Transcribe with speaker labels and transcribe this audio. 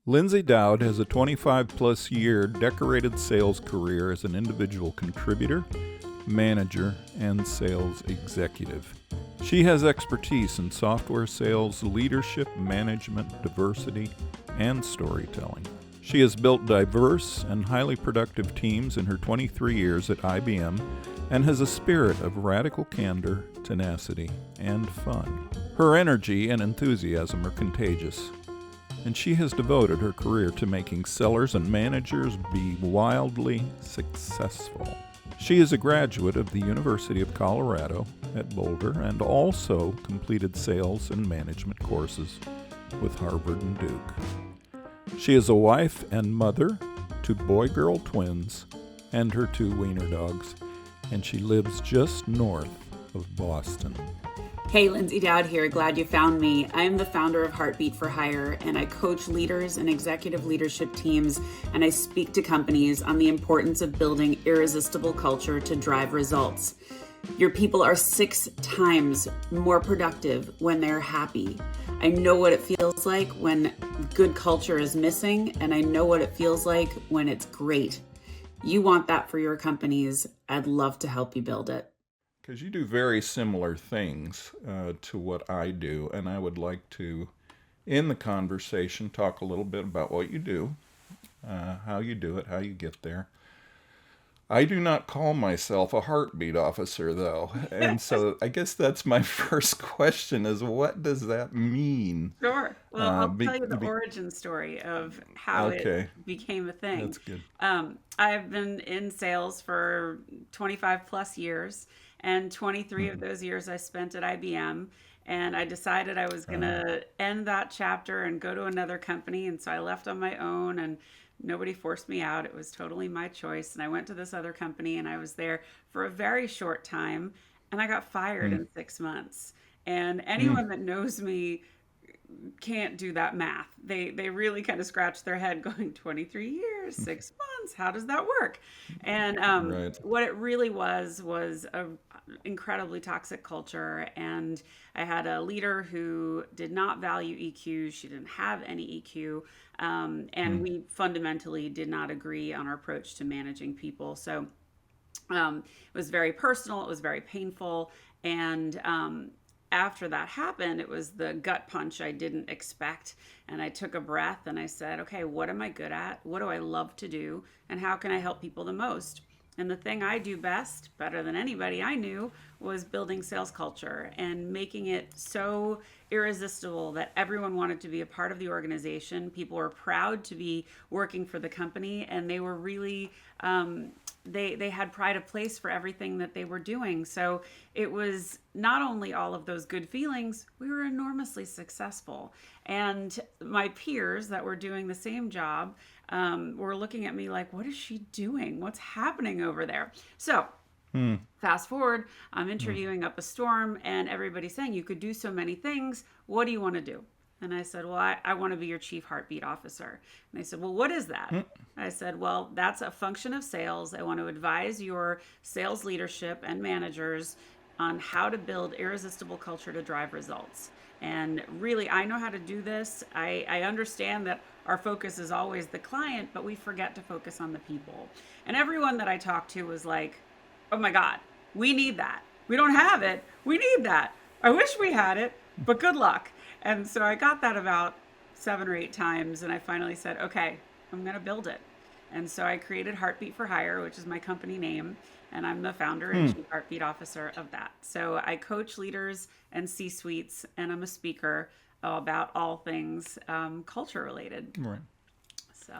Speaker 1: Lindsay Dowd has a 25-plus year decorated sales career as an individual contributor, manager, and sales executive. She has expertise in software sales, leadership, management, diversity, and storytelling. She has built diverse and highly productive teams in her 23 years at IBM and has a spirit of radical candor, tenacity, and fun. Her energy and enthusiasm are contagious, and she has devoted her career to making sellers and managers be wildly successful. She is a graduate of the University of Colorado at Boulder and also completed sales and management courses with Harvard and Duke. She is a wife and mother to boy-girl twins and her 2 wiener dogs, and she lives just north of Boston.
Speaker 2: Hey, Lindsay Dowd here. Glad you found me. I am the founder of Heartbeat for Hire, and I coach leaders and executive leadership teams, and I speak to companies on the importance of building irresistible culture to drive results. Your people are 6 times more productive when they're happy. I know what it feels like when good culture is missing, and I know what it feels like when it's great. You want that for your companies. I'd love to help you build it.
Speaker 1: Because you do very similar things to what I do, and I would like to, in the conversation, talk a little bit about what you do, how you do it, how you get there. I do not call myself a heartbeat officer, though, and so I guess that's my first question is, what does that mean?
Speaker 2: Sure. Well, I'll tell you the origin story of how it became a thing.
Speaker 1: That's good.
Speaker 2: I've been in sales for 25 plus years, and 23 of those years I spent at IBM. And I decided I was going to end that chapter and go to another company. And so I left on my own, and nobody forced me out. It was totally my choice. And I went to this other company, and I was there for a very short time, and I got fired in 6 months. And anyone that knows me can't do that math. They really kind of scratch their head going, 23 years, 6 months, how does that work? And what it really was a incredibly toxic culture. And I had a leader who did not value EQ. She didn't have any EQ. And we fundamentally did not agree on our approach to managing people. So it was very personal. It was very painful. And after that happened, it was the gut punch I didn't expect. And I took a breath and I said, okay, what am I good at? What do I love to do? And how can I help people the most? And the thing I do best, better than anybody I knew, was building sales culture and making it so irresistible that everyone wanted to be a part of the organization. People were proud to be working for the company, and they were really, they had pride of place for everything that they were doing. So it was not only all of those good feelings, we were enormously successful. And my peers that were doing the same job were looking at me like, what is she doing? What's happening over there? So fast forward, I'm interviewing up a storm, and everybody's saying, you could do so many things. What do you want to do? And I said, well, I want to be your chief heartbeat officer. And they said, well, what is that? I said, well, that's a function of sales. I want to advise your sales leadership and managers on how to build irresistible culture to drive results. And really, I know how to do this. I understand that our focus is always the client, but we forget to focus on the people. And everyone that I talked to was like, oh my God, we need that. We don't have it. We need that. I wish we had it, but good luck. And so I got that about 7 or 8 times, and I finally said, okay, I'm going to build it. And so I created Heartbeat for Hire, which is my company name, and I'm the founder and chief heartbeat officer of that. So I coach leaders and C-suites, and I'm a speaker about all things culture related.
Speaker 1: Right.
Speaker 2: So.